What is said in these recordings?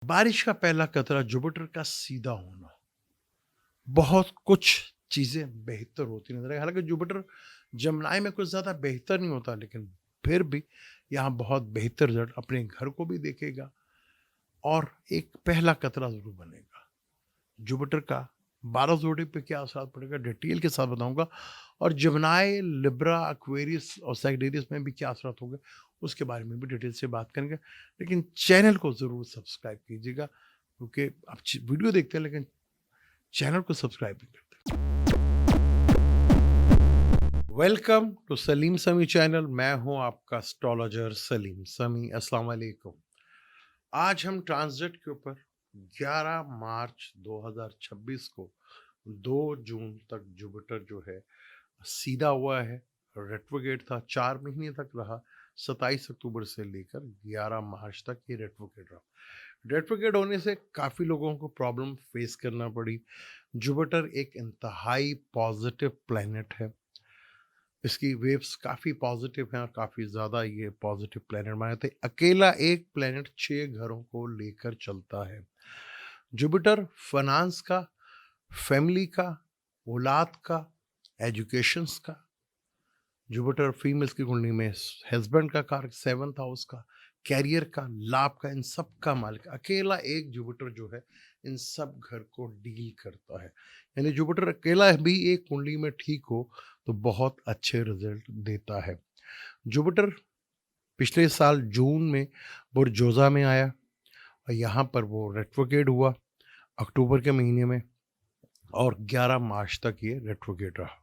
बारिश का पहला कतरा जुपिटर का सीधा होना, बहुत कुछ चीज़ें बेहतर होती नज़र आई। हालाँकि जुपिटर जमनाई में कुछ ज़्यादा बेहतर नहीं होता, लेकिन फिर भी यहाँ बहुत बेहतर रिज़ल्ट अपने घर को भी देखेगा और एक पहला कतरा ज़रूर बनेगा। जुपिटर का 12 जोड़ी पे क्या असर पड़ेगा डिटेल के साथ बताऊँगा, और जमनाई, लिब्रा, एक्वेरियस और सैजिटेरियस में भी क्या असर होंगे, उसके बारे में भी डिटेल से बात करेंगे। लेकिन चैनल को ज़रूर सब्सक्राइब कीजिएगा, क्योंकि आप वीडियो देखते हैं लेकिन चैनल को सब्सक्राइब नहीं करते। वेलकम टू सलीम समी चैनल। मैं हूं आपका एस्ट्रोलॉजर सलीम समी। अस्सलाम वालेकुम। आज हम ट्रांजिट के ऊपर 11 मार्च 2026 को 2 जून तक जुपिटर जो है सीधा हुआ है। रेट्रोगेट था, 4 महीने तक रहा। 27 अक्टूबर से लेकर 11 मार्च तक ये रेट्रोगेट रहा। रेट्रोगेट होने से काफ़ी लोगों को प्रॉब्लम फेस करना पड़ी। जुपिटर एक इंतहाई पॉजिटिव प्लैनेट है। इसकी वेव्स काफ़ी पॉजिटिव हैं और काफ़ी ज़्यादा ये पॉजिटिव प्लैनेट माने थे। अकेला एक प्लैनेट 6 घरों को लेकर चलता है। जुपिटर फाइनेंस का, फैमिली का, औलाद का, एजुकेशंस का। जुपिटर फीमेल्स की कुंडली में हस्बैंड का कारक, 7th हाउस का, कैरियर का, लाभ का, इन सब का मालिक अकेला एक जुपिटर जो है इन सब घर को डील करता है। यानी जुपिटर अकेला भी एक कुंडली में ठीक हो तो बहुत अच्छे रिजल्ट देता है। जुपिटर पिछले साल जून में बुर्जोजा में आया और यहाँ पर वो रेट्रोगेट हुआ अक्टूबर के महीने में, और 11 मार्च तक ये रेट्रोगेट रहा।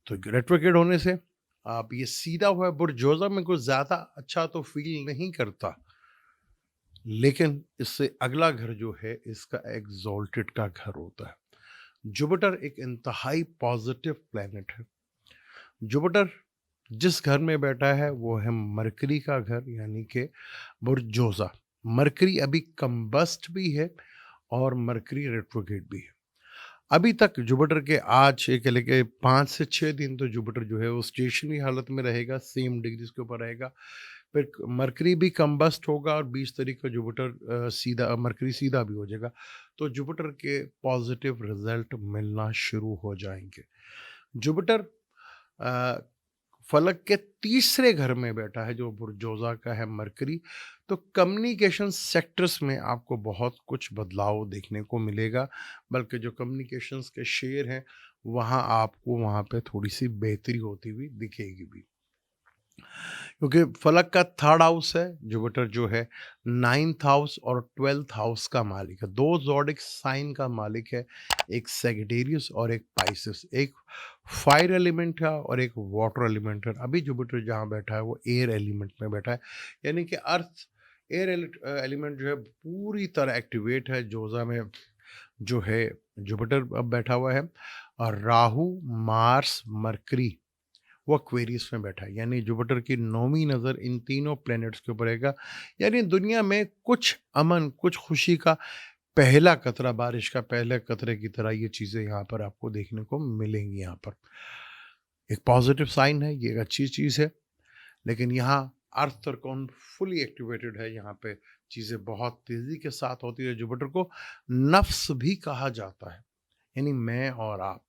तो रेट्रोगेट होने से आप ये सीधा हुआ है बुर्जोजा में कुछ ज़्यादा अच्छा तो फील नहीं करता, लेकिन इससे अगला घर जो है इसका एग्जॉल्टेड का घर होता है। जुपिटर एक इंतहाई पॉजिटिव प्लैनेट है। जुपिटर जिस घर में बैठा है वो है मरकरी का घर, यानी कि बुर्जोजा। मरकरी अभी कंबस्ट भी है और मरकरी रेट्रोगेट भी है। अभी तक जुपिटर के आज एक लेके 5 से 6 दिन तो जुपिटर जो है वो स्टेशनरी हालत में रहेगा, सेम डिग्रीज के ऊपर रहेगा। फिर मरकरी भी कंबस्ट होगा और 20 तारीख को जुपिटर सीधा मरकरी सीधा भी हो जाएगा। तो जुपिटर के पॉजिटिव रिजल्ट मिलना शुरू हो जाएंगे। जुपिटर अ, फलक के तीसरे घर में बैठा है जो बुर्जोजा का है मरकरी। तो कम्युनिकेशन सेक्टर्स में आपको बहुत कुछ बदलाव देखने को मिलेगा, बल्कि जो कम्युनिकेशंस के शेयर हैं वहाँ आपको वहाँ पे थोड़ी सी बेहतरी होती हुई दिखेगी भी, क्योंकि फलक का थर्ड हाउस है। जुपिटर जो है 9th हाउस और 12th हाउस का मालिक है। दो ज़ोडिक साइन का मालिक है, एक सैजिटेरियस और एक पाइसेस। एक फायर एलिमेंट है और एक वाटर एलिमेंट है। अभी जुपिटर जहाँ बैठा है वो एयर एलिमेंट में बैठा है, यानी कि अर्थ एयर एलिमेंट जो है पूरी तरह एक्टिवेट है। जोजा में जो है जुपिटर अब बैठा हुआ है, और राहु, मार्स, मरकरी वो एक्वेरियस में बैठा है। यानी जुपिटर की 9वीं नज़र इन तीनों प्लैनेट्स के ऊपर रहेगा। यानी दुनिया में कुछ अमन, कुछ खुशी का पहला कतरा, बारिश का पहले कतरे की तरह ये चीज़ें यहाँ पर आपको देखने को मिलेंगी। यहाँ पर एक पॉजिटिव साइन है, ये एक अच्छी चीज़ है। लेकिन यहाँ अर्थ त्रिकोण फुली एक्टिवेटेड है। यहाँ पे चीज़ें बहुत तेज़ी के साथ होती है। जुपिटर को नफ्स भी कहा जाता है, यानी मैं और आप।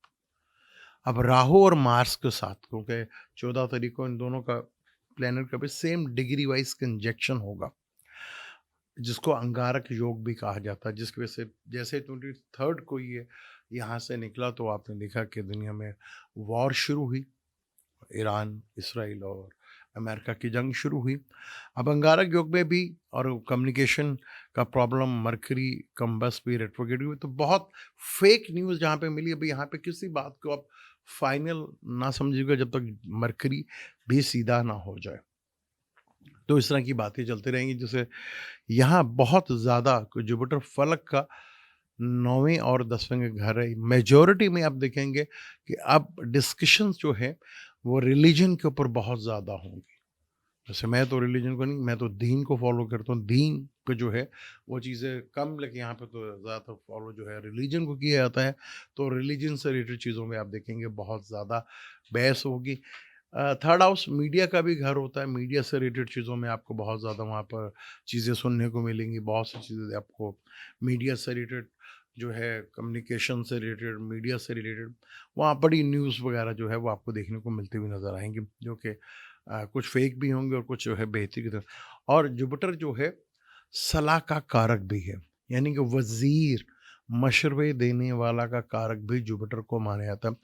अब राहु और मार्स के साथ, क्योंकि 14 तारीख को इन दोनों का प्लैनेट का भी सेम डिग्री वाइज कंजक्शन होगा, जिसको अंगारक योग भी कहा जाता है, जिसकी वजह से जैसे 23rd को ये यहाँ से निकला तो आपने देखा कि दुनिया में वॉर शुरू हुई। ईरान, इसराइल और अमेरिका की जंग शुरू हुई। अब अंगारक योग में भी और कम्युनिकेशन का प्रॉब्लम, मरकरी कंबस भी रेट्रोगेट हुई। तो बहुत फेक न्यूज़ जहाँ पे मिली। अभी यहाँ पे किसी बात को आप फाइनल ना समझिएगा जब तक मरकरी भी सीधा ना हो जाए। तो इस तरह की बातें चलती रहेंगी, जैसे यहाँ बहुत ज़्यादा जुपिटर फलक का 9वें और 10वें के घर है। मेजॉरिटी में आप देखेंगे कि अब डिस्कशंस जो है वो रिलीजन के ऊपर बहुत ज़्यादा होंगी। जैसे मैं तो रिलीजन को नहीं, मैं तो दीन को फॉलो करता हूँ। दीन पे जो है वो चीज़ें कम, लेकिन यहाँ पे तो ज़्यादा फॉलो जो है रिलीजन को किया जाता है। तो रिलीजन से रिलेटेड चीज़ों में आप देखेंगे बहुत ज़्यादा बहस होगी। थर्ड हाउस मीडिया का भी घर होता है। मीडिया से रिलेटेड चीज़ों में आपको बहुत ज़्यादा वहाँ पर चीज़ें सुनने को मिलेंगी। बहुत सी चीज़ें आपको मीडिया से रिलेटेड जो है, कम्युनिकेशन से रिलेटेड, मीडिया से रिलेटेड वहाँ बड़ी न्यूज़ वगैरह जो है वो आपको देखने को मिलती हुई नज़र आएँगी, जो कि कुछ फेक भी होंगे और कुछ जो है बेहतरी की तरफ। और जुपिटर जो है सलाह का कारक भी है, यानी कि वज़ीर, मशवरे देने वाला का कारक भी जुपिटर को माना जाता है।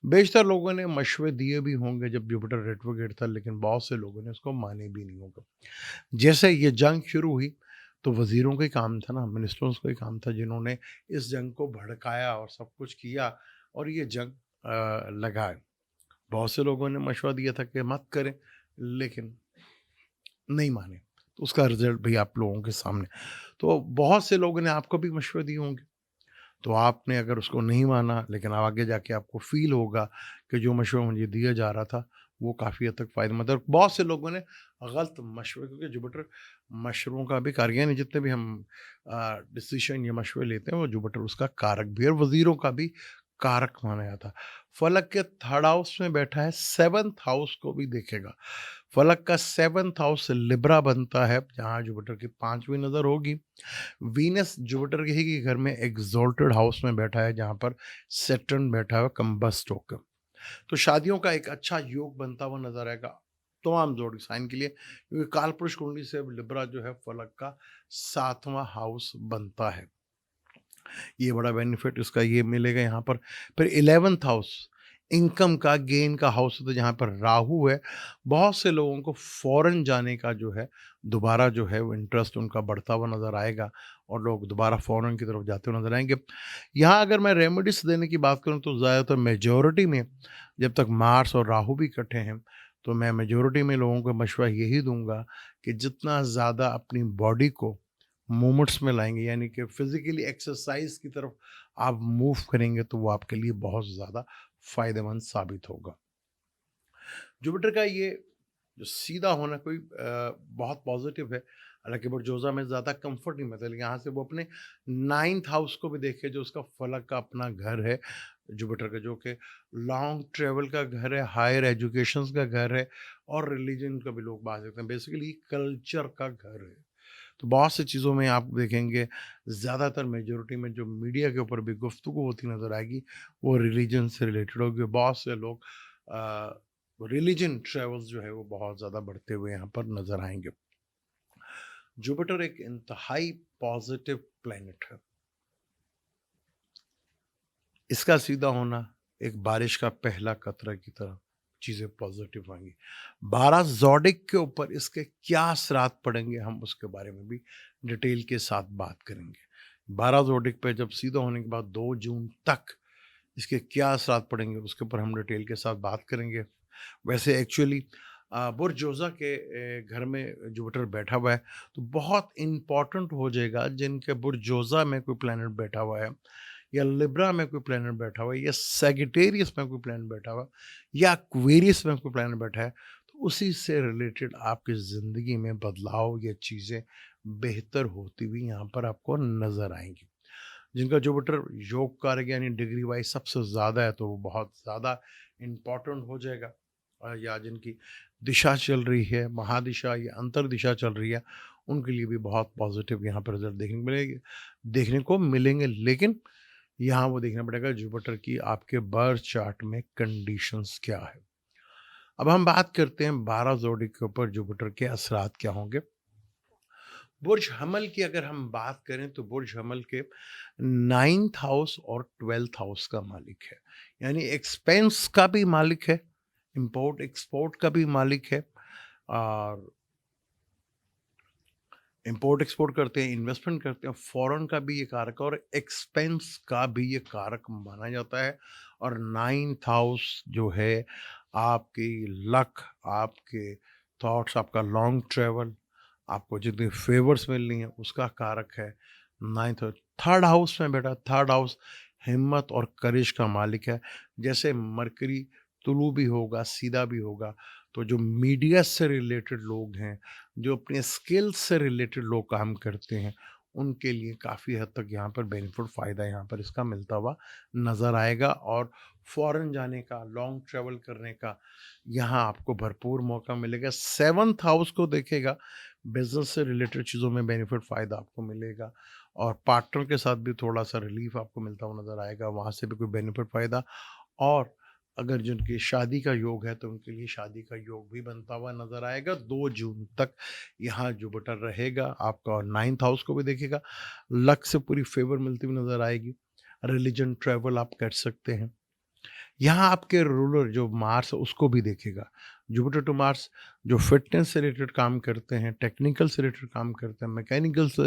बेशतर लोगों ने मशवरे दिए भी होंगे जब जुपिटर रेट्रोग्रेड था, लेकिन बहुत से लोगों ने उसको माने भी नहीं होंगे। जैसे ये जंग शुरू हुई, तो वज़ीरों का ही काम था ना, मिनिस्टर्स का ही काम था, जिन्होंने इस जंग को भड़काया और सब कुछ किया और ये जंग लगाए। बहुत से लोगों ने मशवरा दिया था कि मत करें, लेकिन नहीं माने। तो उसका रिज़ल्ट भी आप लोगों के सामने। तो बहुत से लोगों ने आपको भी मशवरे दिए होंगे। तो आपने अगर उसको नहीं माना, लेकिन अब आगे जाके आपको फ़ील होगा कि जो मशवरा मुझे दिया जा रहा था, वो काफ़ी हद तक फ़ायदेमंद है। और बहुत से लोगों ने गलत मशवरे, क्योंकि जुपिटर मशवरों का भी कारक, यानी जितने भी हम डिसीज़न या मशवरे लेते हैं, वो जुपिटर उसका कारक भी है और वज़ीरों का भी कारक माना जाता है। फ़लक के थर्ड हाउस में बैठा है, सेवंथ हाउस को भी देखेगा। फ़लक का सेवंथ हाउस लिब्रा बनता है, जहाँ जुपिटर की 5वीं नज़र होगी। वीनस जुपिटर के ही घर में एग्ज़ॉल्टेड हाउस में बैठा है, जहाँ पर सैटर्न बैठा है कंबस्ट होकर। तो शादियों का एक अच्छा योग बनता हुआ नज़र आएगा तमाम ज़ोडिक साइन के लिए, क्योंकि कालपुरुष कुंडली से लिब्रा जो है फ़लक का 7वां हाउस बनता है। ये बड़ा बेनिफिट इसका ये मिलेगा यहाँ पर। फिर 11th हाउस इनकम का, गेन का हाउस होता है, जहाँ पर राहु है। बहुत से लोगों को फॉरेन जाने का जो है, दोबारा जो है वो इंटरेस्ट उनका बढ़ता हुआ नज़र आएगा और लोग दोबारा फॉरेन की तरफ जाते हुए नज़र आएँगे। यहाँ अगर मैं रेमेडीज़ देने की बात करूँ, तो ज़्यादातर मेजॉरिटी में जब तक मार्स और राहु भी इकट्ठे हैं, तो मैं मेजॉरिटी में लोगों को मशवरा यही दूँगा कि जितना ज़्यादा अपनी बॉडी को मूवमेंट्स में लाएँगे, यानी कि फिज़िकली एक्सरसाइज़ की तरफ आप मूव करेंगे, तो वो आपके लिए बहुत ज़्यादा फ़ायदेमंद साबित होगा। जुपिटर का ये जो सीधा होना कोई बहुत पॉज़िटिव है। हालाँकि बुर्जोज़ा में ज़्यादा कम्फ़र्ट नहीं मिलता, लेकिन यहाँ से वो अपने 9th हाउस को भी देखे, जो उसका फ़लक का अपना घर है जुपिटर का, जो कि लॉन्ग ट्रैवल का घर है, हायर एजुकेशंस का घर है और रिलीजन का भी लोग बात करते हैं। बेसिकली कल्चर का घर है। तो बहुत सी चीज़ों में आप देखेंगे, ज़्यादातर मेजॉरिटी में जो मीडिया के ऊपर भी गुफ्तगू होती नज़र आएगी, वो रिलीजन से रिलेटेड होगी। बहुत से लोग रिलीजन ट्रैवल्स जो है वो बहुत ज़्यादा बढ़ते हुए यहाँ पर नज़र आएंगे। जुपिटर एक इंतहाई पॉजिटिव प्लैनेट है। इसका सीधा होना एक बारिश का पहला कतरा की तरह चीज़ें पॉजिटिव आएंगी। 12 ज़ोडिक के ऊपर इसके क्या असरात पड़ेंगे, हम उसके बारे में भी डिटेल के साथ बात करेंगे। 12 ज़ोडिक पे जब सीधा होने के बाद 2 जून तक इसके क्या असरात पड़ेंगे, उसके ऊपर हम डिटेल के साथ बात करेंगे। वैसे एक्चुअली बुर्ज जोज़ा के घर में जुपिटर बैठा हुआ है, तो बहुत इम्पोर्टेंट हो जाएगा जिनके बुर्ज जोज़ा में कोई प्लैनेट बैठा हुआ है, या लिब्रा में कोई प्लैनेट बैठा हुआ है, या सैजिटेरियस में कोई प्लैनेट बैठा हुआ है, या एक्वेरियस में कोई प्लैनेट बैठा है, तो उसी से रिलेटेड आपकी ज़िंदगी में बदलाव या चीज़ें बेहतर होती हुई यहाँ पर आपको नज़र आएँगी। जिनका जुपिटर योग कारक यानी डिग्री वाइज सबसे ज़्यादा है, तो वो बहुत ज़्यादा इम्पोर्टेंट हो जाएगा। या जिनकी दिशा चल रही है, महादिशा या अंतर दिशा चल रही है, उनके लिए भी बहुत पॉजिटिव यहाँ पर रिजल्ट देखने को मिलेंगे। लेकिन यहाँ वो देखना पड़ेगा जुपिटर की आपके बर्थ चार्ट में कंडीशंस क्या है। अब हम बात करते हैं 12 जोड़ी के ऊपर जुपिटर के असरात क्या होंगे। बुर्ज हमल की अगर हम बात करें, तो बुर्ज हमल के 9th हाउस और 12th हाउस का मालिक है, यानी एक्सपेंस का भी मालिक है, इंपोर्ट एक्सपोर्ट का भी मालिक है। और इंपोर्ट एक्सपोर्ट करते हैं, इन्वेस्टमेंट करते हैं, फॉरेन का भी ये कारक है और एक्सपेंस का भी ये कारक माना जाता है। और 9th हाउस जो है आपकी लक, आपके थॉट्स, आपका लॉन्ग ट्रेवल, आपको जितनी फेवर्स मिलनी है उसका कारक है 9th। थर्ड हाउस में बेटा, थर्ड हाउस हिम्मत और करेज का मालिक है। जैसे मरकरी तुलु भी होगा, सीधा भी होगा, तो जो मीडिया से रिलेटेड लोग हैं, जो अपने स्किल्स से रिलेटेड लोग काम करते हैं, उनके लिए काफ़ी हद तक यहाँ पर बेनिफिट फ़ायदा यहाँ पर इसका मिलता हुआ नज़र आएगा। और फ़ॉरेन जाने का, लॉन्ग ट्रैवल करने का यहाँ आपको भरपूर मौका मिलेगा। 7th हाउस को देखेगा, बिज़नेस से रिलेटेड चीज़ों में बेनिफिट फ़ायदा आपको मिलेगा और पार्टनर के साथ भी थोड़ा-सा रिलीफ़ आपको मिलता हुआ नज़र आएगा, वहाँ से भी कोई बेनिफिट फ़ायदा। और अगर जिनकी शादी का योग है, तो उनके लिए शादी का योग भी बनता हुआ नज़र आएगा। 2 जून तक यहाँ जुपिटर रहेगा आपका और 9th हाउस को भी देखेगा। लक से पूरी फ़ेवर मिलती हुई नज़र आएगी। रिलिजन ट्रैवल आप कर सकते हैं। यहाँ आपके रूलर जो मार्स है उसको भी देखेगा। जुपिटर टू मार्स जो फ़िटनेस से रिलेटेड काम करते हैं, टेक्निकल से रिलेटेड काम करते हैं, मैकेनिकल से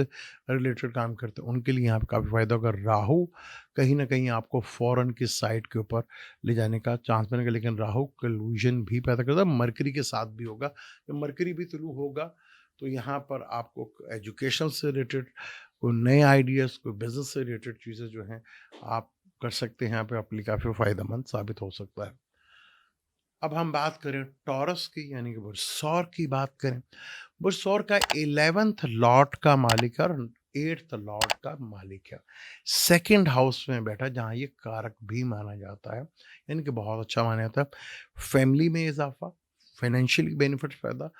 रिलेटेड काम करते हैं, उनके लिए यहाँ पे काफ़ी फ़ायदा होगा। राहु कहीं न कहीं आपको फ़ॉरेन की साइड के ऊपर ले जाने का चांस बनेगा, लेकिन राहु कन्फ्यूजन भी पैदा करता है, मरकरी के साथ भी होगा। जब मरकरी भी तुलु होगा, तो यहाँ पर आपको एजुकेशन से रिलेटेड कोई नए आइडियाज़, कोई बिज़नेस से रिलेटेड चीज़ें जो हैं, आप कर सकते हैं। यहाँ पे आपके लिए काफ़ी फ़ायदेमंद साबित हो सकता है। अब हम बात करें टॉरस की, यानी कि बुधसौर की बात करें। बुधसौर का 11th लॉर्ड का मालिक है और 8th लॉर्ड का मालिक है। सेकंड हाउस में बैठा, जहाँ ये कारक भी माना जाता है, यानी कि बहुत अच्छा माना जाता है। फैमिली में इज़ाफ़ा, फाइनेंशियली बेनिफिट्स पैदा,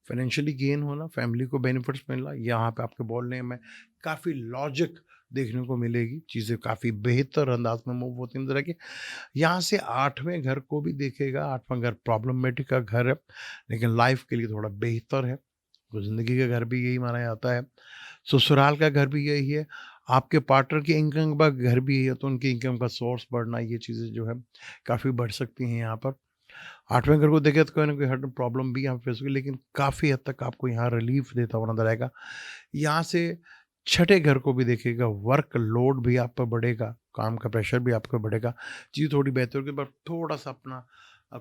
फाइनेंशियली गेन होना, फैमिली को बेनिफिट्स मिलना, यहाँ पे आपके बोलने में काफ़ी लॉजिक देखने को मिलेगी। चीज़ें काफ़ी बेहतर अंदाज में मूव होती नज़र आएगी। यहाँ से 8वें घर को भी देखेगा। 8वां घर प्रॉब्लमेटिक का घर है, लेकिन लाइफ के लिए थोड़ा बेहतर है। तो ज़िंदगी का घर भी यही माना जाता है। ससुराल का घर भी यही है। आपके पार्टनर की इनकम का घर भी यही है, तो उनकी इनकम का सोर्स बढ़ना, ये चीज़ें जो है काफ़ी बढ़ सकती हैं यहाँ पर। 8वें घर को देखें तो कोई ना कोई हर प्रॉब्लम भी यहाँ फेस होगी, लेकिन काफ़ी हद तक आपको यहाँ रिलीफ देता हुआ नज़र आएगा। यहाँ से छठे घर को भी देखिएगा, वर्क लोड भी आप पर बढ़ेगा, काम का प्रेशर भी आपका बढ़ेगा, चीज़ थोड़ी बेहतर होगी, पर थोड़ा-सा अपना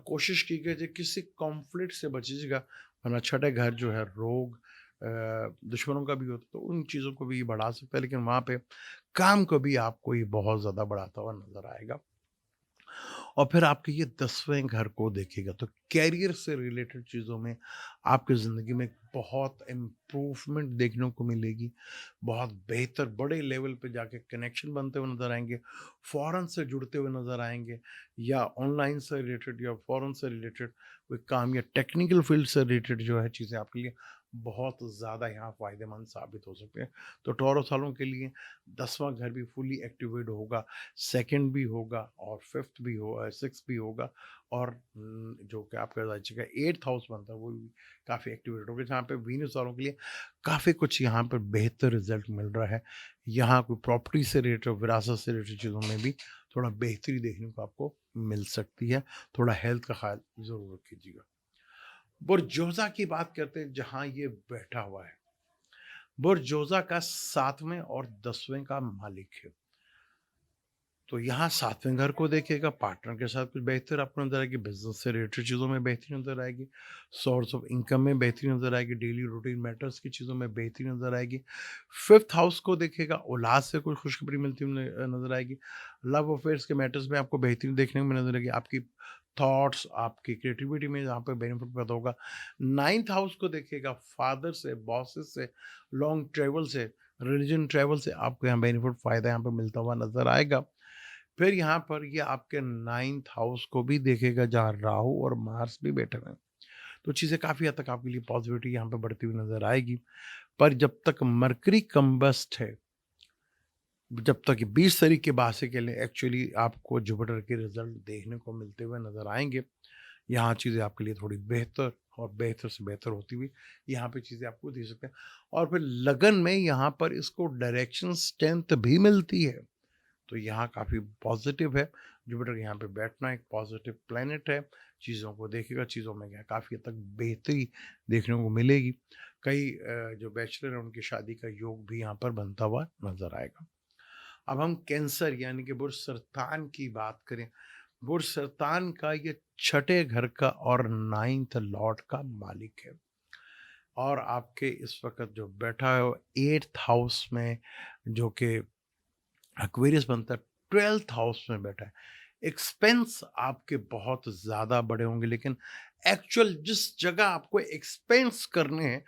कोशिश कीजिए कि किसी कॉन्फ्लिक्ट से बचिएगा, वरना छठे घर जो है रोग दुश्मनों का भी होता है, तो उन चीज़ों को भी ये बढ़ा सकता है, लेकिन वहाँ पे काम को भी आपको ये बहुत ज़्यादा बढ़ाता हुआ नज़र आएगा। और फिर आपके ये 10वें घर को देखेगा, तो कैरियर से रिलेटेड चीज़ों में आपकी ज़िंदगी में बहुत इम्प्रूवमेंट देखने को मिलेगी। बहुत बेहतर बड़े लेवल पे जाके कनेक्शन बनते हुए नज़र आएँगे, फ़ॉरेन से जुड़ते हुए नज़र आएँगे, या ऑनलाइन से रिलेटेड या फ़ॉरेन से रिलेटेड कोई काम या टेक्निकल फ़ील्ड से रिलेटेड जो है चीज़ें आपके लिए बहुत ज़्यादा यहाँ फ़ायदेमंद साबित हो सकते हैं। तो टॉरस वालों के लिए 10वां घर भी फुली एक्टिवेट होगा, सेकंड भी होगा और फिफ्थ भी हो, सिक्स भी होगा, और जो कि आपका राज्य का 8th हाउस बनता है वो भी काफ़ी एक्टिवेट होगा, जहाँ पे वीनस वालों के लिए काफ़ी कुछ यहाँ पर बेहतर रिजल्ट मिल रहा है। यहाँ कोई प्रॉपर्टी से रिलेटेड, विरासत से रिलेटेड चीज़ों में भी थोड़ा बेहतरी देखने को आपको मिल सकती है। थोड़ा हेल्थ का ख्याल ज़रूर रखिएगा। बुर्जोज़ा की बात करते हैं, जहाँ ये बैठा हुआ है। बुर्जोज़ा का 7वें और 10वें का मालिक है। तो यहाँ 7वें घर को देखेगा, पार्टनर के साथ कुछ बेहतर आपको नज़र आएगी, बिज़नेस से रिलेटेड चीज़ों में बेहतरी नज़र आएगी, सोर्स ऑफ इनकम में बेहतरी नज़र आएगी, डेली रूटीन मैटर्स की चीज़ों में बेहतरी नज़र आएगी। 5th हाउस को देखेगा, औलाद से कोई खुशखबरी मिलती हुई नज़र आएगी। लव अफेयर्स के मैटर्स में आपको बेहतरी देखने को नज़र आएगी। आपकी थॉट्स, आपकी क्रिएटिविटी में जहाँ पे बेनिफिट पैदा होगा। 9th हाउस को देखेगा, फादर से, बॉसेस से, लॉन्ग ट्रैवल से, रिलीजन ट्रैवल से आपको यहाँ बेनिफिट फ़ायदा यहाँ पे मिलता हुआ नज़र आएगा। फिर यहाँ पर ये आपके 9th हाउस को भी देखेगा, जहाँ राहु और मार्स भी बैठे हुए हैं। तो चीज़ें काफ़ी हद तक आपके लिए पॉजिटिविटी यहाँ पे बढ़ती हुई नज़र आएगी। पर जब तक मरकरी कंबस्ट है, जब तक ये 20 तारीख के बाद से के लिए एक्चुअली आपको जुपिटर के रिजल्ट देखने को मिलते हुए नज़र आएँगे। यहाँ चीज़ें आपके लिए थोड़ी बेहतर और बेहतर से बेहतर होती हुई यहाँ पे चीज़ें आपको दे सकते हैं। और फिर लगन में यहाँ पर इसको डायरेक्शन स्ट्रेंथ भी मिलती है। तो यहाँ काफ़ी पॉजिटिव है। जुपिटर यहाँ पे बैठना एक पॉजिटिव प्लैनेट है। चीज़ों को देखेगा, चीज़ों में क्या काफ़ी हद तक बेहतरी देखने को मिलेगी। कई जो बैचलर हैं उनकी शादी का योग भी यहाँ पर बनता हुआ नज़र आएगा। अब हम कैंसर यानी कि बुर्ज सरतान की बात करें। बुर्ज सरतान का ये छठे घर का और 9th लॉर्ड का मालिक है। और आपके इस वक़्त जो बैठा है वो 8th हाउस में, जो कि एक्वेरियस बनता है, 12th हाउस में बैठा है। एक्सपेंस आपके बहुत ज़्यादा बड़े होंगे, लेकिन एक्चुअल जिस जगह आपको एक्सपेंस करने हैं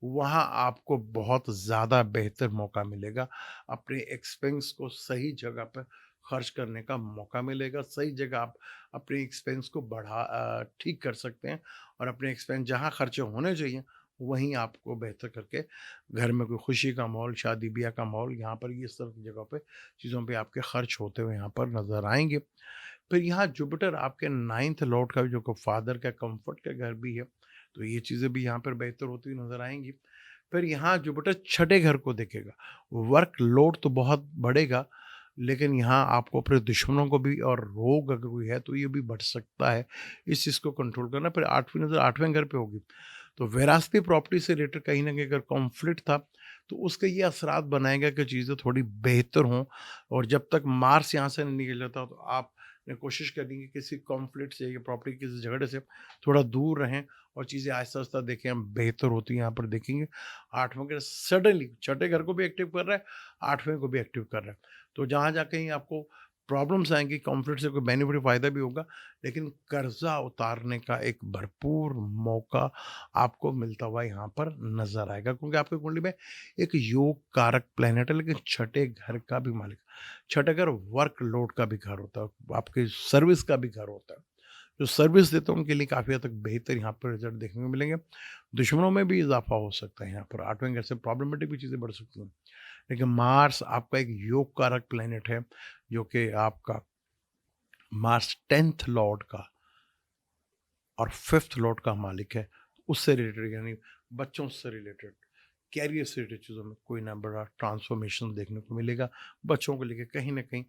वहाँ आपको बहुत ज़्यादा बेहतर मौका मिलेगा। अपने एक्सपेंस को सही जगह पे खर्च करने का मौका मिलेगा। सही जगह आप अपने एक्सपेंस को ठीक कर सकते हैं और अपने एक्सपेंस जहाँ खर्चे होने चाहिए, वहीं आपको बेहतर करके घर में कोई खुशी का माहौल, शादी-ब्याह का माहौल, यहाँ पर ये सब जगह पे चीज़ों पे आपके खर्च होते हुए यहाँ पर नज़र आएँगे। फिर यहाँ जुपिटर आपके 9th लॉर्ड का जो फादर का कंफर्ट का घर भी है, तो ये चीज़ें भी यहाँ पर बेहतर होती हुई नज़र आएँगी। फिर यहाँ जुपिटर छठे घर को देखेगा, वर्कलोड तो बहुत बढ़ेगा, लेकिन यहाँ आपको अपने दुश्मनों को भी और रोग अगर कोई है तो ये भी बढ़ सकता है, इस चीज़ को कंट्रोल करना। फिर 8वीं नज़र 8वें घर पे होगी, तो विरासती प्रॉपर्टी से रिलेटेड कहीं न कहीं अगर कॉन्फ्लिक्ट था, तो उसके ये असरात बनाएगा कि चीज़ें थोड़ी बेहतर हों और जब तक मार्स यहाँ से नहीं निकल जाता, तो आपने कोशिश करनी है कि किसी कॉन्फ्लिक्ट से या प्रॉपर्टी किसी झगड़े से थोड़ा दूर रहें और चीज़ें आहिस्ता-आहिस्ता देखें हम बेहतर होती हैं यहाँ पर देखेंगे। 8वाँ घर सडनली छठे घर को भी एक्टिव कर रहा है, 8वें को भी एक्टिव कर रहा है। तो जहाँ कहीं आपको प्रॉब्लम्स आएँगी, कॉन्फ्लिक्ट से कोई बेनिफिट फ़ायदा भी होगा, लेकिन कर्ज़ा उतारने का एक भरपूर मौका आपको मिलता हुआ यहाँ पर नज़र आएगा, क्योंकि आपकी कुंडली में एक योग कारक प्लैनेट है, लेकिन छठे घर का भी मालिक। छठा घर वर्कलोड का भी घर होता है, आपकी सर्विस का भी घर होता है। जो सर्विस देते हैं उनके लिए काफ़ी हद तक बेहतर यहाँ पर रिज़ल्ट देखने को मिलेंगे। दुश्मनों में भी इज़ाफ़ा हो सकता है यहाँ पर, 8वें घर से प्रॉब्लमेटिक भी चीज़ें बढ़ सकती हैं। लेकिन मार्स आपका एक योग कारक प्लैनेट है, जो कि आपका मार्स 10th लॉर्ड का और 5th लॉर्ड का मालिक है। उससे रिलेटेड यानी बच्चों से रिलेटेड, कैरियर से रिलेटेड चीज़ों में कोई ना बड़ा ट्रांसफॉर्मेशन देखने को मिलेगा। बच्चों को लेके कहीं न कहीं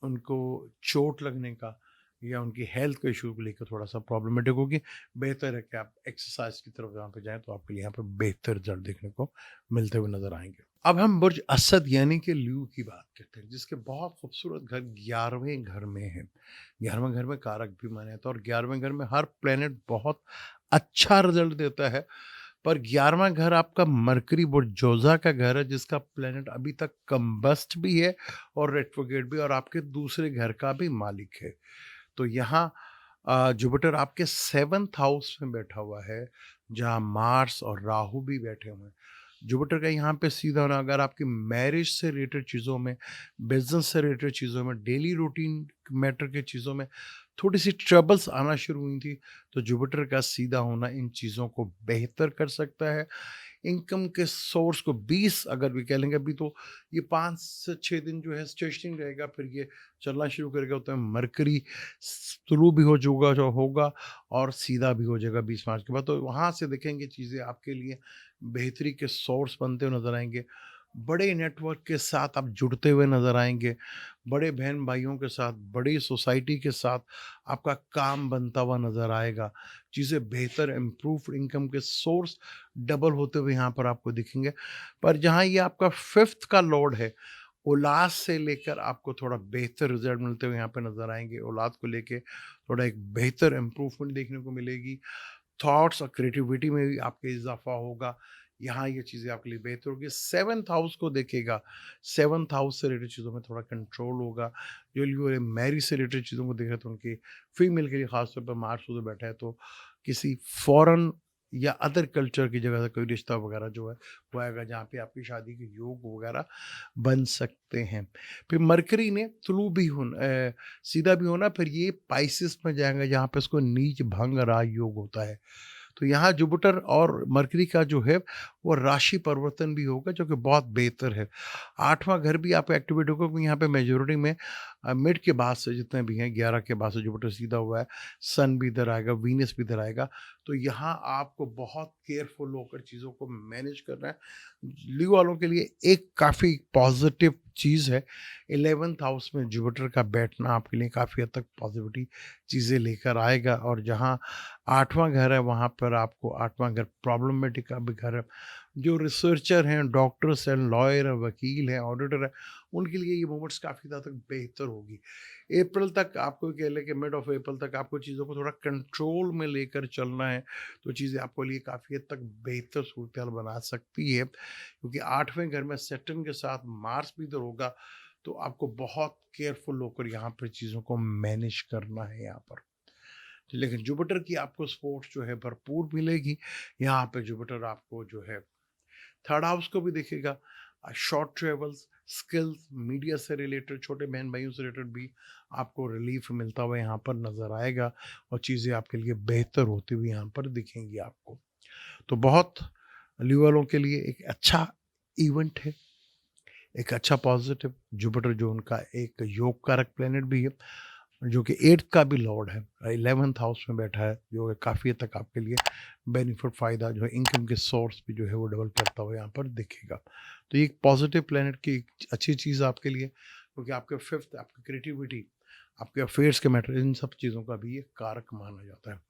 उनको चोट लगने का या उनकी हेल्थ के इश्यू को लेकर थोड़ा-सा प्रॉब्लमेटिक होगी। बेहतर है कि आप एक्सरसाइज़ की तरफ यहाँ पे जाएँ, तो आपके लिए यहाँ पे बेहतर रिज़ल्ट देखने को मिलते हुए नज़र आएँगे। अब हम बुर्ज असद यानी कि ल्यू की बात करते हैं, जिसके बहुत खूबसूरत घर 11वें घर में है। 11वें घर में कारक भी माना जाता है और 11वें घर में हर प्लैनेट बहुत अच्छा रिज़ल्ट देता है। पर 11वां घर आपका मरकरी बुर्जोज़ा का घर है, जिसका प्लैनेट अभी तक कंबस्ट भी है और रेट्रोग्रेड भी और आपके दूसरे घर का भी मालिक है। तो यहाँ जुपिटर आपके 7th हाउस में बैठा हुआ है, जहाँ मार्स और राहु भी बैठे हुए हैं। जुपिटर का यहाँ पे सीधा होना अगर आपकी मैरिज से रिलेटेड चीज़ों में, बिज़नेस से रिलेटेड चीज़ों में, डेली रूटीन मैटर की चीज़ों में थोड़ी-सी ट्रबल्स आना शुरू हुई थी, तो जुपिटर का सीधा होना इन चीज़ों को बेहतर कर सकता है। इनकम के सोर्स को 20 अगर भी कह लेंगे, अभी तो ये 5 से 6 दिन जो है स्टेशनरी रहेगा, फिर ये चलना शुरू करेगा, तो मरकरी शुरू भी हो जाऊगा जो होगा और सीधा भी हो जाएगा 20 मार्च के बाद। तो वहाँ से देखेंगे चीज़ें आपके लिए बेहतरी के सोर्स बनते हुए नज़र आएँगे। बड़े नेटवर्क के साथ आप जुड़ते हुए नज़र आएँगे। बड़े बहन-भाइयों के साथ, बड़ी सोसाइटी के साथ आपका काम बनता हुआ नज़र आएगा। चीज़ें बेहतर इम्प्रूव्ड इनकम के सोर्स डबल होते हुए यहाँ पर आपको दिखेंगे। पर जहाँ ये आपका 5th का लॉर्ड है, औलाद से लेकर आपको थोड़ा बेहतर रिज़ल्ट मिलते हुए यहाँ पे नज़र आएँगे। औलाद को लेके थोड़ा एक बेहतर इम्प्रूवमेंट देखने को मिलेगी। थॉट्स और क्रिएटिविटी में भी आपके इज़ाफ़ा होगा। यहाँ ये चीज़ें आपके लिए बेहतर होगी। 7th हाउस को देखेगा, 7th हाउस से रिलेटेड चीज़ों में थोड़ा कंट्रोल होगा। जो लोग मैरिज से रिलेटेड चीज़ों को देख रहे हैं, तो उनकी फीमेल के लिए ख़ास तौर पे मार्स उधर बैठा है, तो किसी फ़ॉरेन या अदर कल्चर की जगह से कोई रिश्ता वगैरह जो है, वो आएगा जहाँ पे आपकी शादी के योग वगैरह बन सकते हैं। फिर मरकरी ने सीधा भी होना, फिर ये पाइसेस में जाएगा जहाँ पे उसको नीच भंग राज योग होता है। तो यहाँ जुपिटर और मरकरी का जो है वो राशि परिवर्तन भी होगा, जो कि बहुत बेहतर है। 8वां घर भी आपका एक्टिवेट होगा, क्योंकि यहाँ पे मेजॉरिटी में मिड के बाद से जितने भी हैं 11 के बाद से जुपिटर सीधा हुआ है, सन भी इधर आएगा, वीनस भी इधर आएगा। तो यहाँ आपको बहुत केयरफुल होकर चीज़ों को मैनेज करना है। लियो वालों के लिए एक काफ़ी पॉजिटिव चीज़ है, 11th हाउस में जुपिटर का बैठना आपके लिए काफ़ी हद तक पॉजिटिविटी चीज़ें लेकर आएगा। और जहाँ 8वां घर है, वहाँ पर आपको 8वां घर प्रॉब्लमेटिक का भी घर है। जो रिसर्चर हैं, डॉक्टर्स हैं, लॉयर हैं, वकील हैं, ऑडिटर हैं, उनके लिए ये मोमेंट्स काफ़ी ज़्यादा तक बेहतर होगी। अप्रैल तक आपको कह लें कि मिड ऑफ अप्रैल तक आपको चीज़ों को थोड़ा कंट्रोल में लेकर चलना है, तो चीज़ें आपके लिए काफ़ी हद तक बेहतर सूरत-हाल बना सकती है। क्योंकि 8वें घर में सैटर्न के साथ मार्स भी इधर होगा, तो आपको बहुत केयरफुल होकर यहाँ पर चीज़ों को मैनेज करना है यहाँ पर। लेकिन जुपिटर की आपको सपोर्ट जो है भरपूर मिलेगी। यहाँ पे जुपिटर आपको जो है थर्ड हाउस को भी देखेगा। शॉर्ट ट्रेवल्स, स्किल्स, मीडिया से रिलेटेड, छोटे बहन भाइयों से रिलेटेड भी आपको रिलीफ मिलता हुआ यहाँ पर नज़र आएगा और चीज़ें आपके लिए बेहतर होती हुई यहाँ पर दिखेंगी आपको। तो बहुत ल्यू वालों के लिए एक अच्छा इवेंट है, एक अच्छा पॉजिटिव। जुपिटर जो उनका एक योग कारक प्लेनेट भी है, जो कि 8th का भी लॉर्ड है, 11th हाउस में बैठा है, जो है काफ़ी हद तक आपके लिए बेनिफिट फ़ायदा जो है इनकम के सोर्स भी जो है वो डेवलप करता हुआ यहाँ पर दिखेगा। तो ये एक पॉजिटिव प्लेनेट की एक अच्छी चीज़ आपके लिए, क्योंकि आपके 5th आपकी क्रिएटिविटी, आपके अफेयर्स के मैटर, इन सब चीज़ों का भी ये कारक माना जाता है।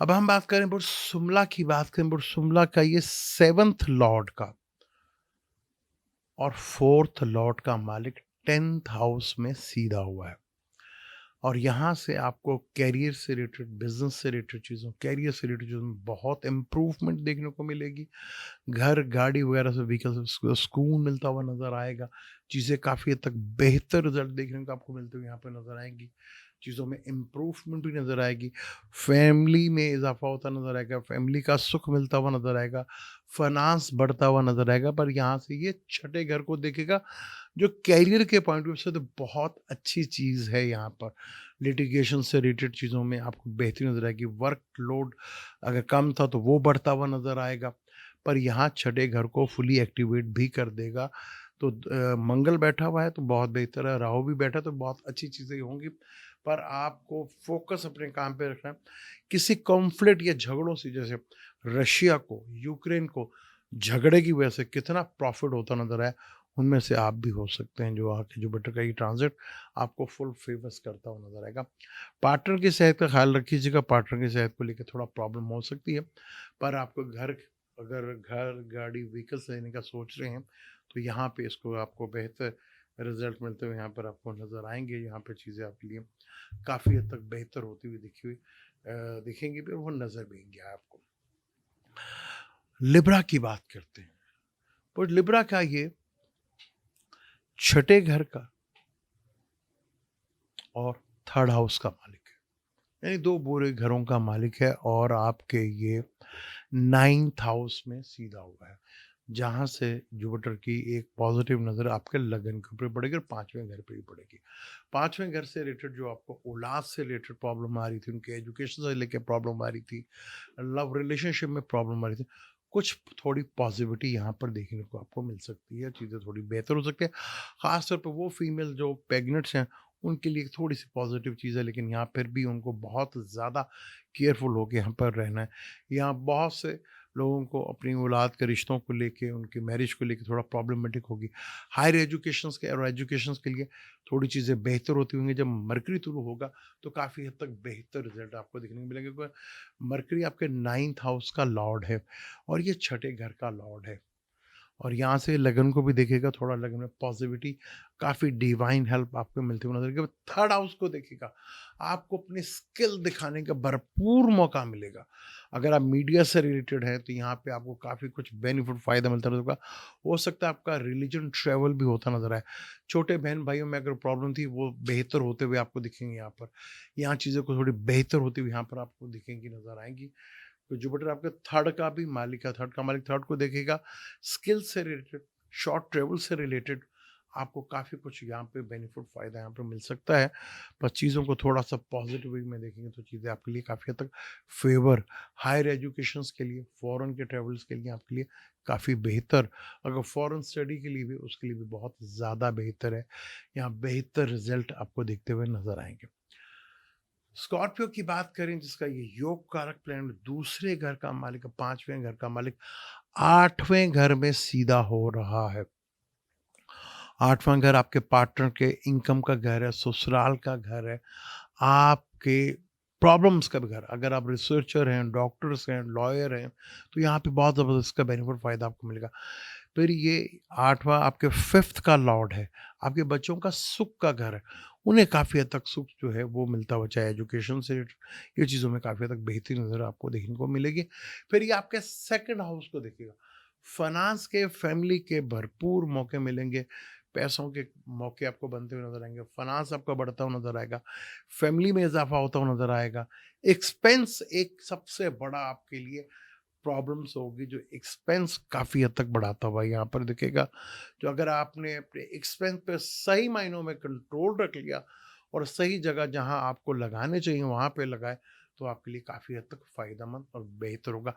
अब हम बात करें बुर्ज-शुमला की, बात करें बुर्ज-शुमला का, ये 7th लॉर्ड का और 4th लॉर्ड का मालिक 10th हाउस में सीधा हुआ है। और यहाँ से आपको करियर से रिलेटेड, बिजनेस से रिलेटेड चीज़ों, करियर से रिलेटेड चीज़ों में बहुत इम्प्रूवमेंट देखने को मिलेगी। घर, गाड़ी वगैरह से, व्हीकल से सुकून मिलता हुआ नज़र आएगा। चीज़ें काफ़ी हद तक बेहतर रिजल्ट देखने को आपको मिलते हुए यहाँ पे नज़र आएंगी। चीज़ों में इम्प्रूवमेंट भी नज़र आएगी। फैमिली में इजाफा होता नज़र आएगा, फैमिली का सुख मिलता हुआ नज़र आएगा, फाइनेंस बढ़ता हुआ नज़र आएगा। पर यहाँ से ये छठे घर को देखेगा, जो करियर के पॉइंट ऑफ व्यू से तो बहुत अच्छी चीज़ है। यहाँ पर लिटिगेशन से रिलेटेड चीज़ों में आपको बेहतरी नज़र आएगी। वर्कलोड अगर कम था तो वो बढ़ता हुआ नज़र आएगा। पर यहाँ छठे घर को फुली एक्टिवेट भी कर देगा। तो मंगल बैठा हुआ है तो बहुत बेहतर है, राहु भी बैठा है तो बहुत अच्छी चीज़ें होंगी। पर आपको फोकस अपने काम पे रखना है। किसी कॉन्फ्लिक्ट या झगड़ों से, जैसे रशिया को, यूक्रेन को झगड़े की वजह से कितना प्रॉफिट होता नज़र आया, उनमें से आप भी हो सकते हैं। जो आके जुपिटर का ये ट्रांजिट आपको फुल फेवर्स करता हुआ नज़र आएगा। पार्टनर की सेहत का ख्याल रखिएगा, पार्टनर की सेहत को लेकर थोड़ा प्रॉब्लम हो सकती है। पर आपको घर, अगर घर, गाड़ी, व्हीकल्स लेने का सोच रहे हैं तो यहाँ पे इसको आपको बेहतर रिजल्ट मिलते हुए यहाँ पर आपको नज़र आएँगे। यहाँ पे चीज़ें आपके लिए काफ़ी हद तक बेहतर होती हुई दिखेंगी भी, और वो नज़र भी आएँगी आपको। लिब्रा की बात करते हैं। और लिब्रा का ये छठे घर का और थर्ड हाउस का मालिक है, यानी दो बुरे घरों का मालिक है। और आपके ये 9th हाउस में सीधा हुआ है, जहाँ से जुपिटर की एक पॉजिटिव नज़र आपके लगन के ऊपर पड़ेगी और 5वें घर पे भी पड़ेगी। 5वें घर से रिलेटेड जो आपको औलाद से रिलेटेड प्रॉब्लम आ रही थी, उनके एजुकेशन से लेकर प्रॉब्लम आ रही थी, लव रिलेशनशिप में प्रॉब्लम आ रही थी, कुछ थोड़ी पॉजिटिविटी यहाँ पर देखने को आपको मिल सकती है। चीज़ें थोड़ी बेहतर हो सकती है। ख़ासतौर पर वो फीमेल जो प्रेग्नेंट्स हैं, उनके लिए थोड़ी सी पॉजिटिव चीज़ है, लेकिन यहाँ पर भी उनको बहुत ज़्यादा केयरफुल होकर यहाँ पर रहना है। यहाँ बहुत से लोगों को अपनी औलाद के रिश्तों को लेके, उनकी मैरिज को लेके थोड़ा प्रॉब्लमेटिक होगी। हायर एजुकेशंस के और एजुकेशंस के लिए थोड़ी चीज़ें बेहतर होती होंगी। जब मरकरी तुलु होगा तो काफ़ी हद तक बेहतर रिजल्ट आपको देखने को मिलेंगे, क्योंकि मरकरी आपके 9th हाउस का लॉर्ड है और ये छठे घर का लॉर्ड है। और यहाँ से लगन को भी देखेगा, थोड़ा लगन में पॉजिटिविटी, काफ़ी डिवाइन हेल्प आपको मिलती हुई नजर आएगी। थर्ड हाउस को देखेगा, आपको अपनी स्किल दिखाने का भरपूर मौका मिलेगा। अगर आप मीडिया से रिलेटेड हैं तो यहाँ पे आपको काफ़ी कुछ बेनिफिट फ़ायदा मिलता रहेगा। हो सकता है आपका रिलीजन ट्रैवल भी होता नजर आए। छोटे बहन भाइयों में अगर प्रॉब्लम थी वो बेहतर होते हुए आपको दिखेंगे यहाँ पर। यहाँ चीज़ें को थोड़ी बेहतर होती हुई यहाँ पर आपको दिखेंगी, नजर आएंगी। तो जुपिटर आपके थर्ड का भी मालिक है, थर्ड का मालिक थर्ड को देखेगा। स्किल से रिलेटेड, शॉर्ट ट्रेवल से रिलेटेड आपको काफ़ी कुछ यहाँ पे बेनिफिट फ़ायदा यहाँ पे मिल सकता है। पर चीज़ों को थोड़ा सा पॉजिटिव वे में देखेंगे तो चीज़ें आपके लिए काफ़ी हद तक फेवर, हायर एजुकेशंस के लिए, फॉरेन के ट्रेवल्स के लिए आपके लिए काफ़ी बेहतर, अगर फॉरेन स्टडी के लिए भी, उसके लिए भी बहुत ज़्यादा बेहतर है। यहाँ बेहतर रिजल्ट आपको देखते हुए नजर आएंगे। स्कॉर्पियो की बात करें, जिसका ये योग कारक प्लैनेट दूसरे घर का मालिक, 5वें घर का मालिक 8वें घर में सीधा हो रहा है। 8वां घर आपके पार्टनर के इनकम का घर है, ससुराल का घर है, आपके प्रॉब्लम्स का भी घर। अगर आप रिसर्चर हैं, डॉक्टर्स हैं, लॉयर हैं, तो यहाँ पे बहुत ज़बरदस्त इसका बेनिफिट फ़ायदा आपको मिलेगा। फिर ये 8वां आपके 5th का लॉर्ड है, आपके बच्चों का सुख का घर है। उन्हें काफ़ी हद तक सुख जो है वो मिलता हुआ, चाहे एजुकेशन से, ये चीज़ों में काफ़ी हद तक बेहतरी नज़र आपको देखने को मिलेगी। फिर ये आपके 2nd हाउस को देखिएगा, फाइनेंस के, फैमिली के भरपूर मौके मिलेंगे। पैसों के मौके आपको बनते हुए नज़र आएँगे, फाइनेंस आपका बढ़ता हुआ नज़र आएगा, फैमिली में इज़ाफ़ा होता हुआ नज़र आएगा। एक्सपेंस एक सबसे बड़ा आपके लिए प्रॉब्लम्स होगी, जो एक्सपेंस काफ़ी हद तक बढ़ाता हुआ यहाँ पर दिखेगा। जो अगर आपने अपने एक्सपेंस पे सही मायनों में कंट्रोल रख लिया और सही जगह जहाँ आपको लगाने चाहिए वहाँ पे लगाए, तो आपके लिए काफ़ी हद तक फ़ायदेमंद और बेहतर होगा।